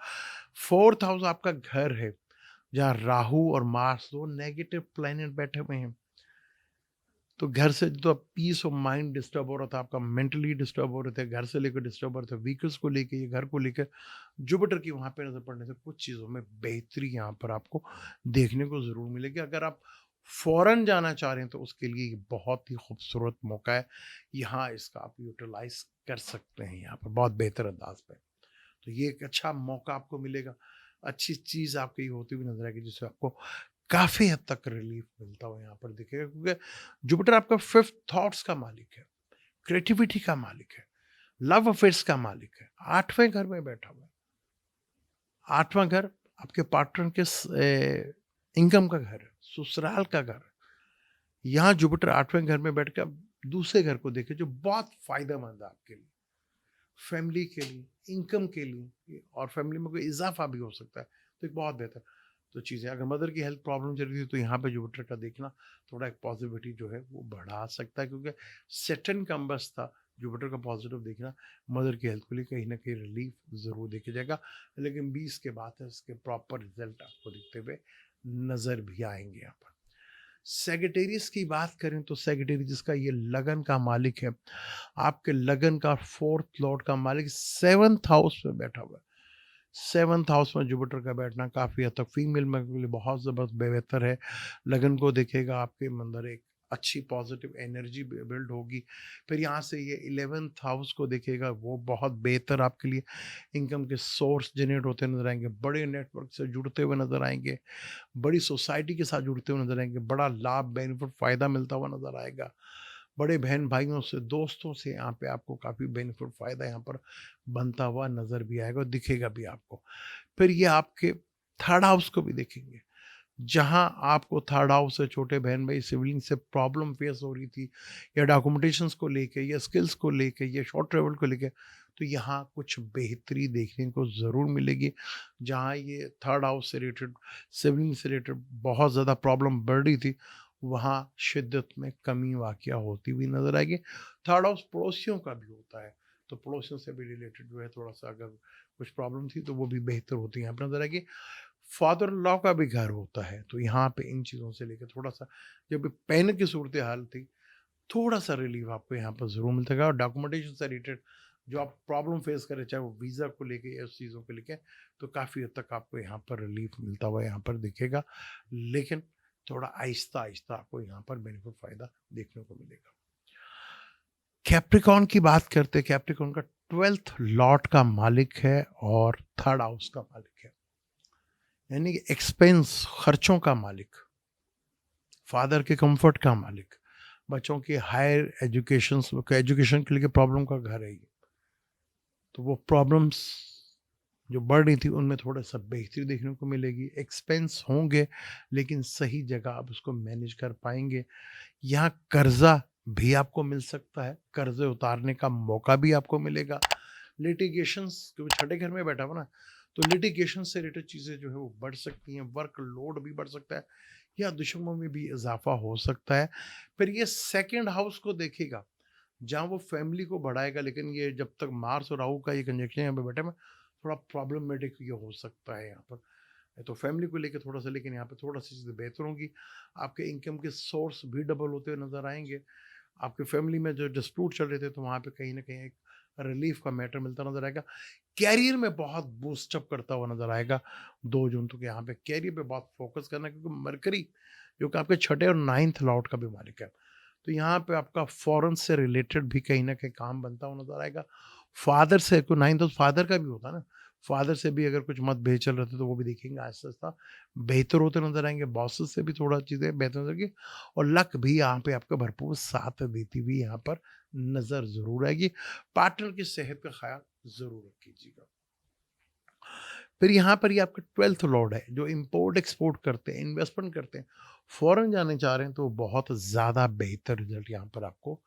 4th हाउस आपका घर है, जहाँ राहु और मार्स 2 नेगेटिव प्लैनेट बैठे हुए हैं। तो घर से तो पीस ऑफ माइंड डिस्टर्ब हो रहा था, आपका मेंटली डिस्टर्ब हो रहे थे, घर से लेकर डिस्टर्ब हो रहे थे, व्हीकल्स को लेके, ये घर को लेकर जुपिटर की वहाँ पे नज़र पड़ने से कुछ चीज़ों में बेहतरी यहाँ पर आपको देखने को ज़रूर मिलेगी। अगर आप फ़ॉरेन जाना चाह रहे हैं तो उसके लिए ये बहुत ही खूबसूरत मौका है। यहाँ इसका आप यूटिलाइज़ कर सकते हैं यहाँ पर बहुत बेहतर अंदाज़ में। तो ये एक अच्छा मौका आपको मिलेगा। अच्छी चीज़ आपकी ये होती हुई नज़र आएगी, जिससे आपको काफ़ी हद तक रिलीफ़ मिलता हुआ यहाँ पर दिखेगा, क्योंकि जुपिटर आपका 5th थॉट्स का मालिक है, क्रिएटिविटी का मालिक है, लव अफेयर्स का मालिक है, 8वें घर में बैठा हुआ है। 8वां घर आपके पार्टनर के इनकम का घर है, ससुराल का घर है। यहाँ जुपिटर 8वें घर में बैठ के आप दूसरे घर को देखें, जो बहुत फ़ायदेमंद है आपके लिए, फैमिली के लिए, इनकम के लिए, और फैमिली में कोई इज़ाफ़ा भी हो सकता है, तो एक बहुत बेहतर तो चीज़ है। अगर मदर की हेल्थ प्रॉब्लम चल रही थी, तो यहाँ पे जुपिटर का देखना थोड़ा एक पॉज़िटिविटी जो है वो बढ़ा सकता है, क्योंकि सैटर्न का अम्बस था, जुपिटर का पॉज़िटिव देखना मदर की हेल्थ के लिए कहीं न कहीं रिलीफ़ ज़रूर देखा जाएगा। लेकिन 20 के बाद है, इसके प्रॉपर रिज़ल्ट आपको दिखते हुए नज़र भी आएँगे यहाँ पर। सेजिटेरियस की बात करें तो सेजिटेरियस जिसका ये लगन का मालिक है, आपके लगन का 4th लॉर्ड का मालिक 7th हाउस में बैठा हुआ है। 7th हाउस में जुपिटर का बैठना काफ़ी हद तक फीमेल में के लिए बहुत ज़बरदस्त बेहतर है। लगन को देखेगा, आपके अंदर एक अच्छी पॉजिटिव एनर्जी बिल्ड होगी। फिर यहाँ से ये 11th हाउस को देखेगा, वो बहुत बेहतर आपके लिए इनकम के सोर्स जनरेट होते नजर आएंगे, बड़े नेटवर्क से जुड़ते हुए नजर आएंगे, बड़ी सोसाइटी के साथ जुड़ते हुए नजर आएंगे, बड़ा लाभ बेनिफिट फ़ायदा मिलता हुआ नजर आएगा। बड़े बहन भाइयों से, दोस्तों से यहाँ पे आपको काफ़ी बेनिफिट फ़ायदा यहाँ पर बनता हुआ नज़र भी आएगा और दिखेगा भी आपको। फिर ये आपके 3rd हाउस को भी देखेंगे, जहाँ आपको 3rd हाउस से छोटे बहन भाई सिबलिंग से प्रॉब्लम फेस हो रही थी, या डॉक्यूमेंटेशंस को लेके, या स्किल्स को लेके, या शॉर्ट ट्रैवल को लेके, तो यहाँ कुछ बेहतरी देखने को ज़रूर मिलेगी। जहाँ ये 3rd हाउस से रिलेटेड, सिबलिंग से रिलेटेड बहुत ज़्यादा प्रॉब्लम बढ़ रही थी, वहाँ शिद्दत में कमी वाक़या होती हुई नज़र आएगी। 3rd हाउस पड़ोसियों का भी होता है, तो पड़ोसियों से भी रिलेटेड जो है थोड़ा-सा अगर कुछ प्रॉब्लम थी, तो वो भी बेहतर होती है यहाँ पे नज़र आएगी। फादर इन लॉ का भी घर होता है, तो यहाँ पे इन चीज़ों से लेकर थोड़ा-सा, जब पैनिक की सूरत-ए-हाल थी, थोड़ा-सा रिलीफ आपको यहाँ पर ज़रूर मिलेगा। और डॉक्यूमेंटेशन से रिलेटेड जो आप प्रॉब्लम फेस कर रहे हैं, चाहे वो वीज़ा को लेके या उस चीज़ों को लेके, तो काफ़ी हद तक आपको यहाँ पर रिलीफ मिलता हुआ यहाँ पर दिखेगा। लेकिन थोड़ा आहिस्ता-आहिस्ता आपको यहाँ पर बेनिफिट फ़ायदा देखने को मिलेगा। कैप्रिकॉर्न की बात करते हैं, कैप्रिकॉर्न का 12th लॉर्ड का मालिक है और 3rd हाउस का मालिक है। यानी कि एक्सपेंस, खर्चों का मालिक, फादर के कंफर्ट का मालिक, बच्चों की हायर एजुकेशन के लिए प्रॉब्लम का घर है ये। तो वो प्रॉब्लम्स जो बढ़ रही थी, उनमें थोड़ा-सा बेहतरी देखने को मिलेगी। एक्सपेंस होंगे, लेकिन सही जगह आप उसको मैनेज कर पाएँगे। यहाँ कर्ज़ा भी आपको मिल सकता है, कर्ज़े उतारने का मौका भी आपको मिलेगा। लिटिगेशंस, क्योंकि छठे घर में बैठा हुआ ना, तो लिटिगेशन से रिलेटेड चीज़ें जो है वो बढ़ सकती हैं, वर्कलोड भी बढ़ सकता है, या दुश्मनों में भी इज़ाफ़ा हो सकता है। फिर ये 2nd हाउस को देखेगा, जहाँ वो फैमिली को बढ़ाएगा, लेकिन ये जब तक मार्स और राहु का ये कंजंक्शन यहाँ पे बैठा है, थोड़ा प्रॉब्लमेटिक ये हो सकता है यहाँ पर। तो फैमिली को लेके थोड़ा-सा, लेकिन यहाँ पे थोड़ा-सी चीज़ें बेहतर होंगी। आपके इनकम के सोर्स भी डबल होते हुए नज़र आएँगे। आपकी फैमिली में जो डिस्प्यूट चल रहे थे, तो वहाँ पे कहीं न कहीं एक रिलीफ़ का मैटर मिलता नज़र आएगा। कैरियर में बहुत बूस्ट अप करता हुआ नज़र आएगा। 2 जून तक यहाँ पे कैरियर पे बहुत फ़ोकस करना है, क्योंकि मरकरी जो कि आपके छठे और 9th लॉर्ड का भी मालिक है। तो यहाँ पे आपका फ़ॉरेन से रिलेटेड भी कहीं न कहीं काम बनता हुआ नज़र आएगा। फ़ादर से, तो 9th हाउस फ़ादर का भी होता है ना, फ़ादर से भी अगर कुछ मतभेद चल रहे थे, तो वो भी देखेंगे आहिस्ता-आहिस्ता बेहतर होते नज़र आएँगे। बॉसेस से भी थोड़ा चीज़ें बेहतर नज़र आएगी, और लक भी यहाँ पे आपका भरपूर साथ देती हुई यहाँ पर नज़र ज़रूर आएगी। पार्टनर की सेहत का ख़्याल ज़रूर रखिएगा। फिर यहाँ पर ये आपका 12th लॉर्ड है, जो इम्पोर्ट एक्सपोर्ट करते हैं, इन्वेस्टमेंट करते हैं, फ़ॉरेन जाने चाह रहे हैं, तो बहुत ज़्यादा बेहतर रिज़ल्ट यहाँ पर आपको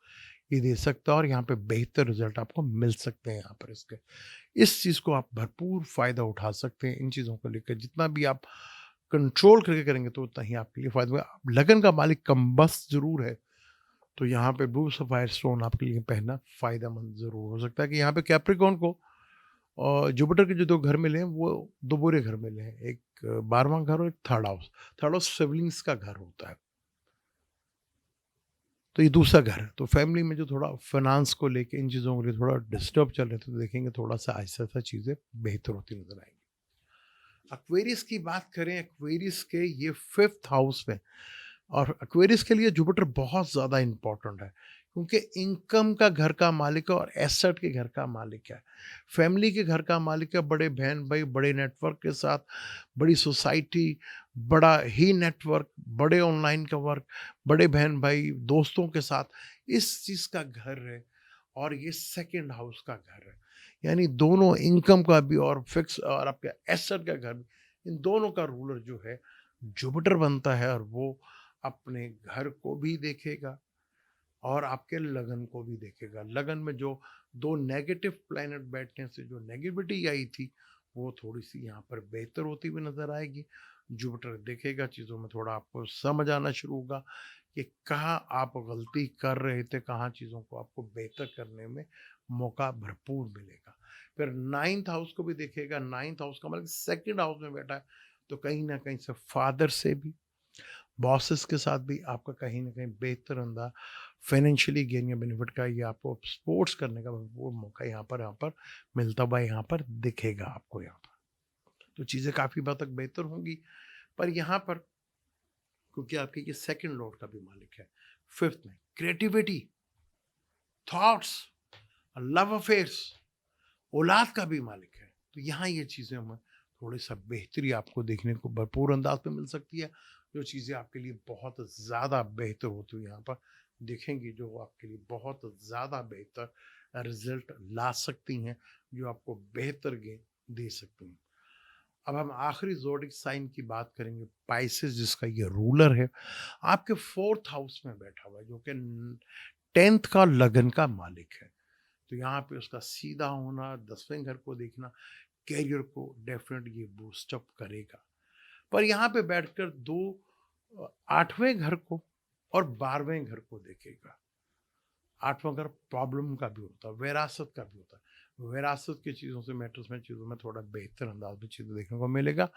ये दे सकता है और यहाँ पे बेहतर रिज़ल्ट आपको मिल सकते हैं यहाँ पर इसके। इस चीज़ को आप भरपूर फ़ायदा उठा सकते हैं इन चीज़ों को लेकर। जितना भी आप कंट्रोल करके करेंगे तो उतना ही आपके लिए फ़ायदा होगा। लगन का मालिक कमबख्त ज़रूर है, तो यहाँ पे ब्लू सफ़ायर स्टोन आपके लिए पहनना फ़ायदेमंद ज़रूर हो सकता है कि यहाँ पे कैप्रिकॉर्न को जुपिटर के जो 2 घर मिले हैं, वो 2 बुरे घर मिले हैं। एक 12वां घर और एक third house. Third house siblings का घर होता है। तो ये दूसरा घर है। तो फैमिली में जो थोड़ा फ़ाइनेंस को लेके इन चीज़ों को लेके थोड़ा डिस्टर्ब चल रहे थे, तो देखेंगे थोड़ा-सा आहिस्ता-आहिस्ता चीज़ें बेहतर होती नज़र आएँगी। एक्वेरियस की बात करें, एक्वेरियस के ये 5th हाउस में और एक्वेरियस के लिए जुपिटर बहुत ज़्यादा इम्पोर्टेंट है, क्योंकि इनकम का घर का मालिक है और एसेट के घर का मालिक है। फैमिली के घर का मालिक है, बड़े बहन-भाई, बड़े नेटवर्क के साथ, बड़ी सोसाइटी, बड़ा ही नेटवर्क, बड़े ऑनलाइन का वर्क, बड़े बहन-भाई, दोस्तों के साथ, इस चीज़ का घर है और ये सेकंड हाउस का घर है। यानी दोनों इनकम का भी और फिक्स और आपके एसेट का घर भी, इन दोनों का रूलर जो है जुपिटर बनता है और वो अपने घर को भी देखेगा और आपके लगन को भी देखेगा। लगन में जो 2 नेगेटिव प्लैनेट बैठने से जो नेगेटिविटी आई थी, वो थोड़ी-सी यहाँ पर बेहतर होती हुई नज़र आएगी। जुपिटर देखेगा, चीज़ों में थोड़ा आपको समझ आना शुरू होगा कि कहाँ आप गलती कर रहे थे, कहाँ चीज़ों को आपको बेहतर करने में मौका भरपूर मिलेगा। फिर 9th हाउस को भी देखेगा, 9th हाउस का मतलब सेकंड हाउस में बैठा है, तो कहीं न कहीं से फादर से भी, बॉसेस के साथ भी आपका कहीं न कहीं बेहतर अंदाज़ फाइनेंशियली गेन या बेनिफिट का ये आपको स्पोर्ट्स करने का भरपूर मौका यहाँ पर मिलता हुआ यहाँ पर दिखेगा आपको यहाँ पर। तो चीज़ें काफ़ी हद तक बेहतर होंगी, पर यहाँ पर क्योंकि आपके ये सेकंड लॉर्ड का भी मालिक है, 5th में क्रिएटिविटी, थॉट्स, लव अफेयर्स, औलाद का भी मालिक है। तो यहाँ ये चीज़ें हमें थोड़ी-सा बेहतरी आपको देखने को भरपूर अंदाज में मिल सकती है, जो चीज़ें आपके लिए बहुत ज़्यादा बेहतर होती हुई यहाँ पर दिखेंगी, जो आपके लिए बहुत ज़्यादा बेहतर रिज़ल्ट ला सकती हैं, जो आपको बेहतर गेन दे सकती हैं। अब हम आखिरी ज़ोडिक साइन की बात करेंगे, पाइसेस जिसका ये रूलर है, आपके 4th हाउस में बैठा हुआ है, जो कि 10th का लगन का मालिक है। तो यहाँ पे उसका सीधा होना, 10वें घर को देखना, करियर को डेफिनेट ये बूस्ट अप करेगा। पर यहाँ पे बैठकर 8वें घर को और 12वें घर को देखेगा। 8वां घर प्रॉब्लम का भी होता है, विरासत का भी होता है। विरासत की चीज़ों से, मैटर्स में, चीज़ों में थोड़ा बेहतर अंदाज में चीज़ें देखने को मिलेगा।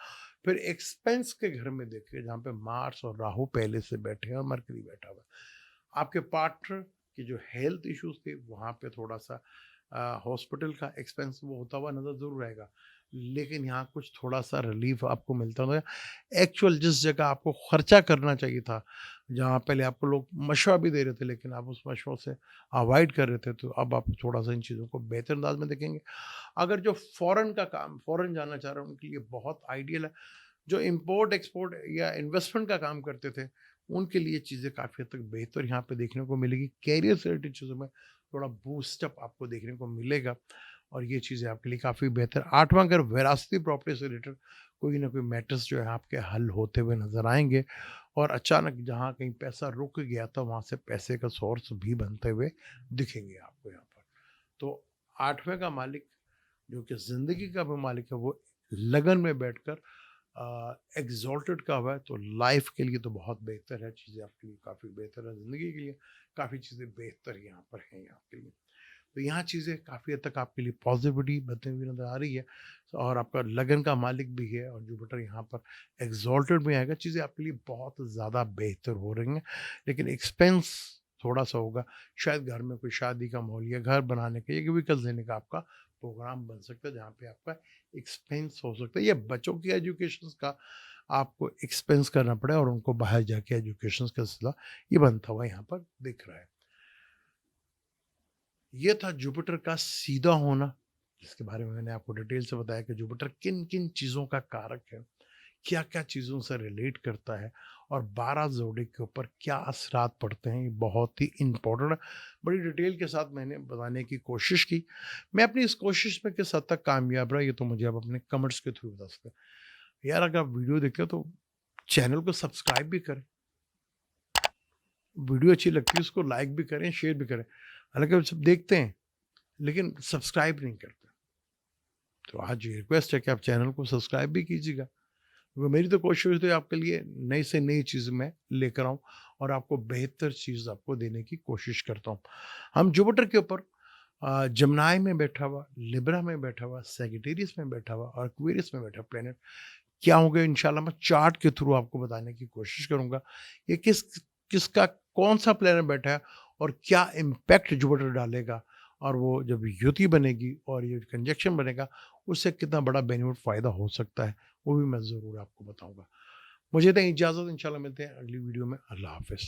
फिर एक्सपेंस के घर में देखिए, जहाँ पे मार्स और राहु पहले से बैठे हैं और मरकरी बैठा हुआ है। आपके पार्टनर की जो हेल्थ इश्यूज थे, वहाँ पे थोड़ा-सा हॉस्पिटल का एक्सपेंस वो होता हुआ नज़र ज़रूर आएगा। लेकिन यहाँ कुछ थोड़ा-सा रिलीफ़ आपको मिलता होगा। एक्चुअल जिस जगह आपको खर्चा करना चाहिए था, जहाँ पहले आपको लोग मशवरा भी दे रहे थे, लेकिन आप उस मशवरों से अवॉइड कर रहे थे, तो अब आप थोड़ा-सा इन चीज़ों को बेहतर अंदाज में देखेंगे। अगर जो फ़ॉरेन का काम, फ़ॉरेन जाना चाह रहे हैं, उनके लिए बहुत आइडियल है। जो इम्पोर्ट एक्सपोर्ट या इन्वेस्टमेंट का काम करते थे, उनके लिए चीज़ें काफ़ी हद तक बेहतर यहाँ पे देखने को मिलेगी। करियर से रिलेटेड चीज़ों में थोड़ा बूस्ट अप आपको देखने को मिलेगा और ये चीज़ें आपके लिए काफ़ी बेहतर। 8वां घर विरासती प्रॉपर्टी से रिलेटेड कोई ना कोई मैटर्स जो है आपके हल होते हुए नज़र आएँगे और अचानक जहाँ कहीं पैसा रुक गया था, वहाँ से पैसे का सोर्स भी बनते हुए दिखेंगे आपको यहाँ पर। तो 8वें का मालिक, जो कि ज़िंदगी का भी मालिक है, वो लगन में बैठकर एग्ज़ॉल्टेड का हुआ है, तो लाइफ के लिए तो बहुत बेहतर है, चीज़ें आपके लिए काफ़ी बेहतर है, ज़िंदगी के लिए काफ़ी चीज़ें बेहतर यहाँ पर हैं आपके लिए। तो यहाँ चीज़ें काफ़ी हद तक आपके लिए पॉज़िटिविटी बनती हुई नज़र आ रही है और आपका लगन का मालिक भी है और जुपिटर यहाँ पर एग्ज़ॉल्टेड में आएगा, चीज़ें आपके लिए बहुत ज़्यादा बेहतर हो रही हैं। लेकिन एक्सपेंस थोड़ा-सा होगा, शायद घर में कोई शादी का माहौल या घर बनाने का या व्हीकल्स लेने का आपका प्रोग्राम बन सकता है, जहाँ पे आपका एक्सपेंस हो सकता है या बच्चों की एजुकेशंस का आपको एक्सपेंस करना पड़े और उनको बाहर जाके एजुकेशंस का सिलसिला ये बनता हुआ यहाँ पर दिख रहा है। ये था जुपिटर का सीधा होना, जिसके बारे में मैंने आपको डिटेल से बताया कि जुपिटर किन-किन चीज़ों का कारक है, क्या-क्या चीज़ों से रिलेट करता है और 12 ज़ोडिएक के ऊपर क्या असरात पड़ते हैं, ये बहुत ही इम्पोर्टेंट है। बड़ी डिटेल के साथ मैंने बताने की कोशिश की। मैं अपनी इस कोशिश में किस हद तक कामयाब रहा, ये तो मुझे आप अपने कमेंट्स के थ्रू बता सकते हैं। यार, अगर आप वीडियो देखते हो तो चैनल को सब्सक्राइब भी करें। वीडियो अच्छी लगती है, उसको लाइक भी करें, शेयर भी करें। हालाँकि हम सब देखते हैं, लेकिन सब्सक्राइब नहीं करते। तो आज ये रिक्वेस्ट है कि आप चैनल को सब्सक्राइब भी कीजिएगा। वो मेरी तो कोशिश होती है आपके लिए नई से नई चीज़ मैं लेकर आऊँ और आपको बेहतर चीज़ आपको देने की कोशिश करता हूँ। हम जुपिटर के ऊपर जमनाई में बैठा हुआ, लिब्रा में बैठा हुआ, सैजिटेरियस में बैठा हुआ और एक्वेरियस में बैठा प्लैनेट क्या होंगे, इंशाल्लाह मैं चार्ट के थ्रू आपको बताने की कोशिश करूँगा। ये किसका कौन-सा प्लैनेट बैठा है और क्या इम्पैक्ट जुपिटर डालेगा, और वो जब युति बनेगी और ये कंजंक्शन बनेगा, उससे कितना बड़ा बेनिफिट फ़ायदा हो सकता है, वो भी मैं ज़रूर आपको बताऊँगा। मुझे दें इजाज़त, इंशाल्लाह मिलते हैं अगली वीडियो में। अल्लाह हाफ़िज़।